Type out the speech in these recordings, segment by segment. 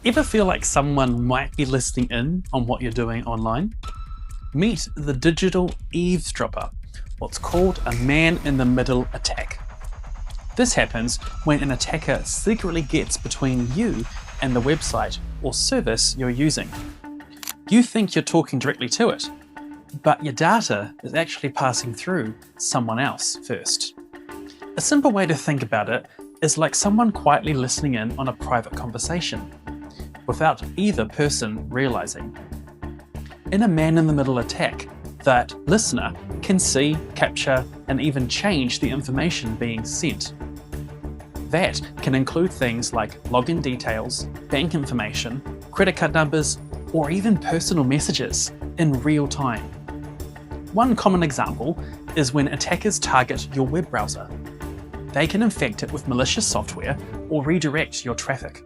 Ever feel like someone might be listening in on what you're doing online? Meet the digital eavesdropper, what's called a man-in-the-middle attack. This happens when an attacker secretly gets between you and the website or service you're using. You think you're talking directly to it, but your data is actually passing through someone else first. A simple way to think about it is like someone quietly listening in on a private conversation, without either person realizing. In a man-in-the-middle attack, that listener can see, capture, and even change the information being sent. That can include things like login details, bank information, credit card numbers, or even personal messages in real time. One common example is when attackers target your web browser. They can infect it with malicious software or redirect your traffic.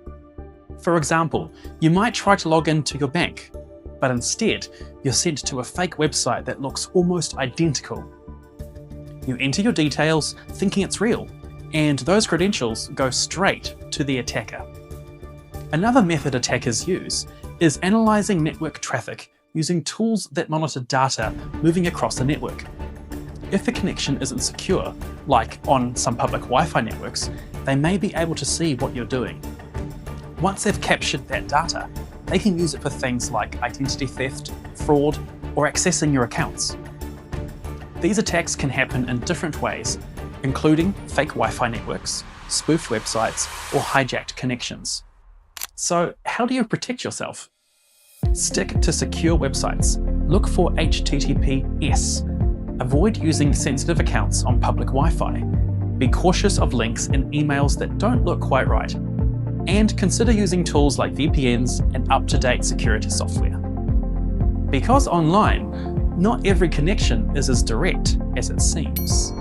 For example, you might try to log into your bank, but instead you're sent to a fake website that looks almost identical. You enter your details thinking it's real, and those credentials go straight to the attacker. Another method attackers use is analysing network traffic using tools that monitor data moving across the network. If the connection isn't secure, like on some public Wi-Fi networks, they may be able to see what you're doing. Once they've captured that data, they can use it for things like identity theft, fraud, or accessing your accounts. These attacks can happen in different ways, including fake Wi-Fi networks, spoofed websites, or hijacked connections. So how do you protect yourself? Stick to secure websites. Look for HTTPS. Avoid using sensitive accounts on public Wi-Fi. Be cautious of links in emails that don't look quite right. And consider using tools like VPNs and up-to-date security software. Because online, not every connection is as direct as it seems.